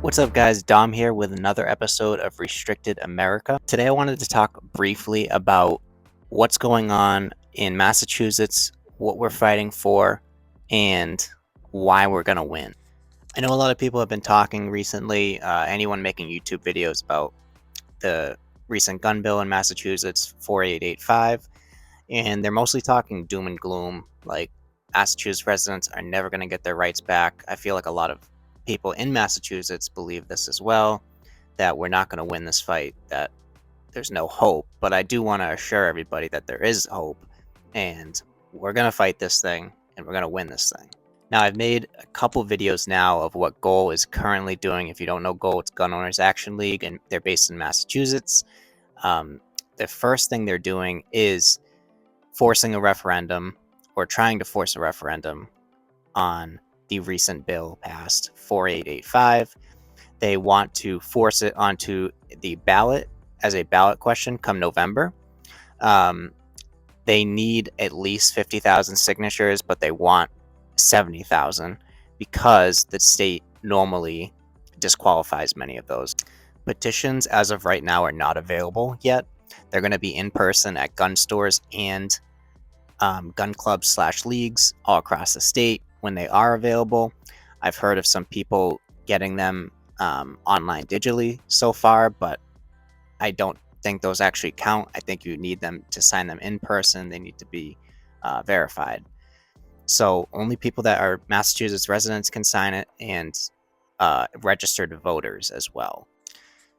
What's up, guys? Dom here with another episode of Restricted America. Today, I wanted to talk briefly about what's going on in Massachusetts, what we're fighting for, and why we're going to win. I know a lot of people have been talking recently, anyone making YouTube videos about the recent gun bill in Massachusetts, 4885, and they're mostly talking doom and gloom, like Massachusetts residents are never going to get their rights back. I feel like a lot of people in Massachusetts believe this as well, that we're not going to win this fight, that there's no hope. But I do want to assure everybody that there is hope, and we're going to fight this thing, and we're going to win this thing. Now, I've made a couple videos now of what GOAL is currently doing. If you don't know GOAL, it's Gun Owners Action League, and they're based in Massachusetts. The first thing they're doing is forcing a referendum, or trying to force a referendum, on the recent bill passed, 4885. They want to force it onto the ballot as a ballot question come November. They need at least 50,000 signatures, but they want 70,000 because the state normally disqualifies many of those. Petitions as of right now are not available yet. They're going to be in person at gun stores and gun clubs / leagues all across the state when they are available. I've heard of some people getting them online digitally so far, but I don't think those actually count. I think you need them to sign them in person. They need to be verified. So only people that are Massachusetts residents can sign it, and registered voters as well.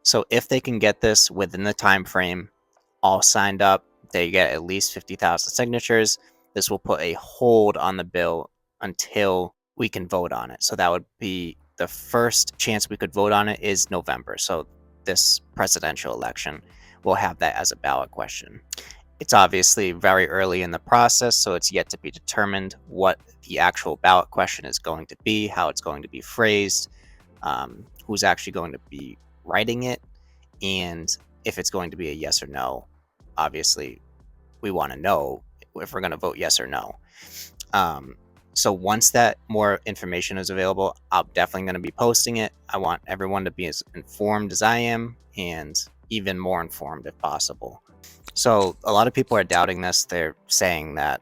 So if they can get this within the time frame, all signed up, they get at least 50,000 signatures. This will put a hold on the bill until we can vote on it. So that would be the first chance we could vote on it is November. So this presidential election will have that as a ballot question. It's obviously very early in the process, so it's yet to be determined what the actual ballot question is going to be, how it's going to be phrased, who's actually going to be writing it, and if it's going to be a yes or no. Obviously, we want to know if we're going to vote yes or no. So once that more information is available, I'm definitely going to be posting it. I want everyone to be as informed as I am, and even more informed if possible. So a lot of people are doubting this. They're saying that,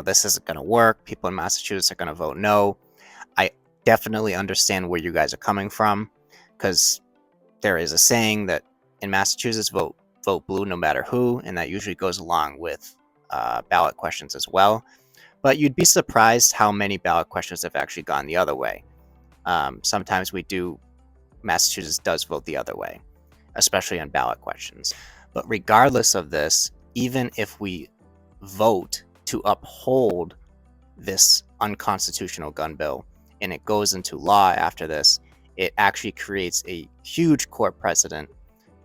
this isn't going to work. People in Massachusetts are going to vote no. I definitely understand where you guys are coming from, because there is a saying that in Massachusetts, vote blue no matter who, and that usually goes along with ballot questions as well. But you'd be surprised how many ballot questions have actually gone the other way. Sometimes Massachusetts does vote the other way, especially on ballot questions. But regardless of this, even if we vote to uphold this unconstitutional gun bill and it goes into law after this, it actually creates a huge court precedent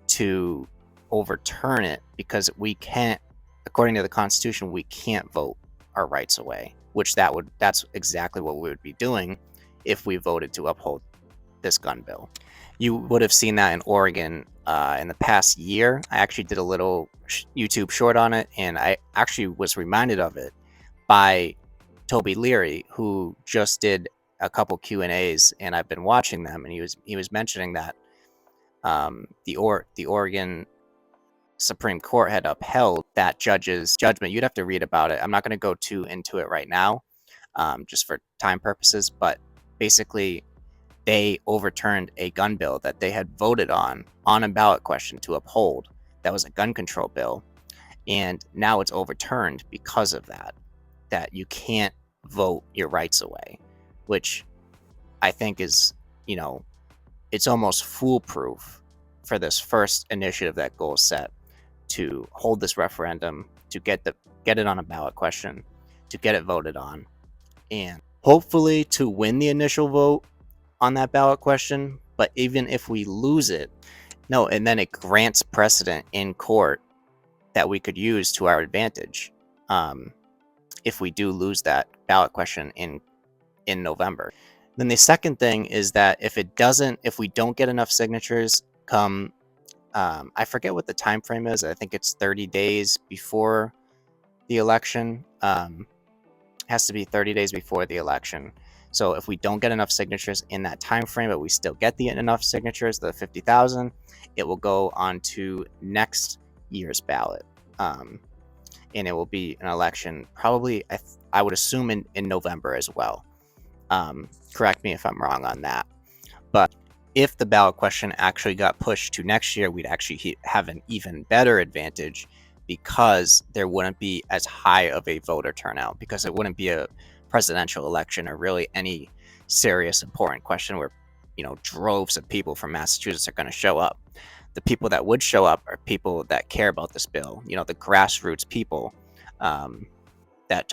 to overturn it, because we can't, according to the Constitution, we can't vote our rights away, which that's exactly what we would be doing if we voted to uphold this gun bill. You would have seen that in Oregon in the past year. I actually did a little YouTube short on it, and I actually was reminded of it by Toby Leary, who just did a couple Q&As, and I've been watching them, and he was mentioning that the Oregon Supreme Court had upheld that judge's judgment. You'd have to read about it. I'm not going to go too into it right now, just for time purposes, but basically they overturned a gun bill that they had voted on a ballot question to uphold. That was a gun control bill, and now it's overturned because of that you can't vote your rights away, which I think is, it's almost foolproof for this first initiative that GOAL set to hold this referendum, to get it on a ballot question, to get it voted on, and hopefully to win the initial vote on that ballot question. But even if we lose it, and then it grants precedent in court that we could use to our advantage if we do lose that ballot question in November. Then the second thing is that if we don't get enough signatures come, I forget what the time frame is. I think it's 30 days before the election. has to be 30 days before the election. So if we don't get enough signatures in that time frame, but we still get enough signatures, the 50,000, it will go on to next year's ballot. And it will be an election probably, I would assume, in November as well. Correct me if I'm wrong on that. But if the ballot question actually got pushed to next year, we'd actually have an even better advantage, because there wouldn't be as high of a voter turnout, because it wouldn't be a presidential election or really any serious important question where, droves of people from Massachusetts are going to show up. The people that would show up are people that care about this bill, the grassroots people. That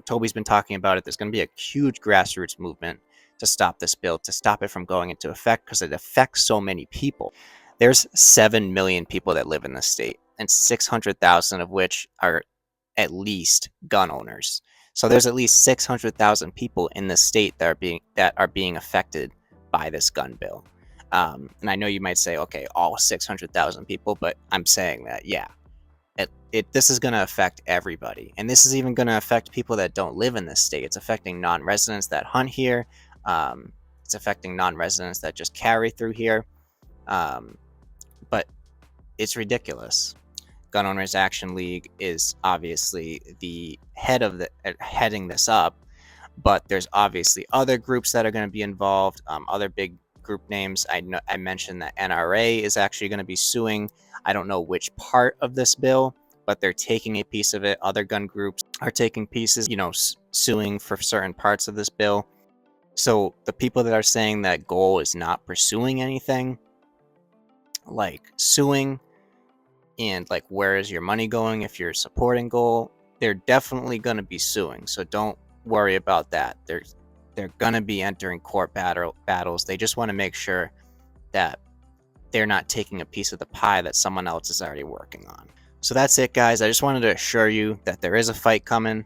Toby's been talking about it. There's going to be a huge grassroots movement to stop this bill, to stop it from going into effect, because it affects so many people. There's 7 million people that live in the state, and 600,000 of which are at least gun owners. So there's at least 600,000 people in the state that are being affected by this gun bill. And I know you might say, okay, all 600,000 people, but I'm saying that, yeah, this is going to affect everybody. And this is even going to affect people that don't live in this state. It's affecting non-residents that hunt here. It's affecting non-residents that just carry through here. But it's ridiculous. Gun Owners Action League is obviously the head of heading this up, but there's obviously other groups that are going to be involved, other big group names. I mentioned that NRA is actually going to be suing. I don't know which part of this bill, but they're taking a piece of it. Other gun groups are taking pieces, suing for certain parts of this bill. So the people that are saying that Goal is not pursuing anything, like suing and like, where is your money going if you're supporting Goal, they're definitely going to be suing. So don't worry about that. They're going to be entering court battles. They just want to make sure that they're not taking a piece of the pie that someone else is already working on. So that's it, guys. I just wanted to assure you that there is a fight coming,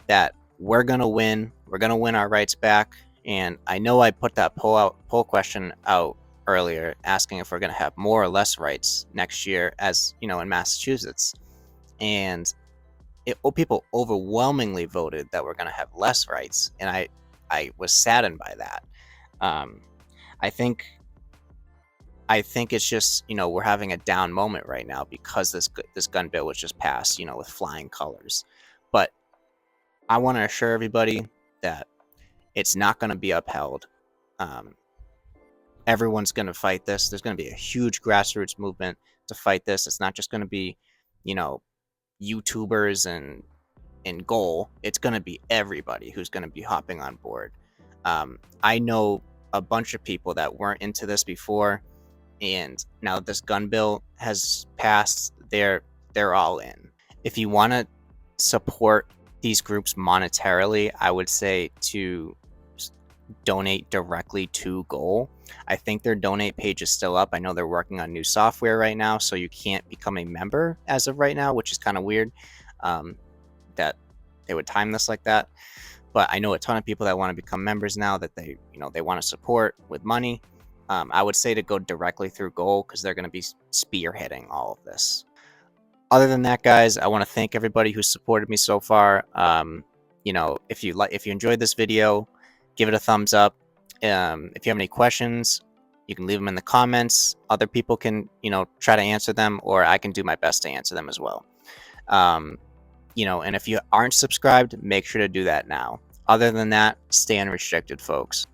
that we're going to win. We're going to win our rights back. And I know I put that poll question out earlier, asking if we're going to have more or less rights next year, as in Massachusetts. And people overwhelmingly voted that we're going to have less rights. And I was saddened by that. I think it's just, we're having a down moment right now because this gun bill was just passed, with flying colors. But I want to assure everybody that it's not going to be upheld. Everyone's going to fight this. There's going to be a huge grassroots movement to fight this. It's not just going to be, YouTubers and Goal. It's going to be everybody who's going to be hopping on board. I know a bunch of people that weren't into this before, and now that this gun bill has passed, they're all in. If you want to support these groups monetarily, I would say to donate directly to Goal. I think their donate page is still up. I know they're working on new software right now, so you can't become a member as of right now, which is kind of weird that they would time this like that. But I know a ton of people that want to become members now, that they want to support with money. I would say to go directly through Goal, because they're going to be spearheading all of this. Other than that, guys, I want to thank everybody who supported me so far. If you enjoyed this video, give it a thumbs up. If you have any questions, you can leave them in the comments. Other people can, try to answer them, or I can do my best to answer them as well. And if you aren't subscribed, make sure to do that now. Other than that, stay unrestricted, folks.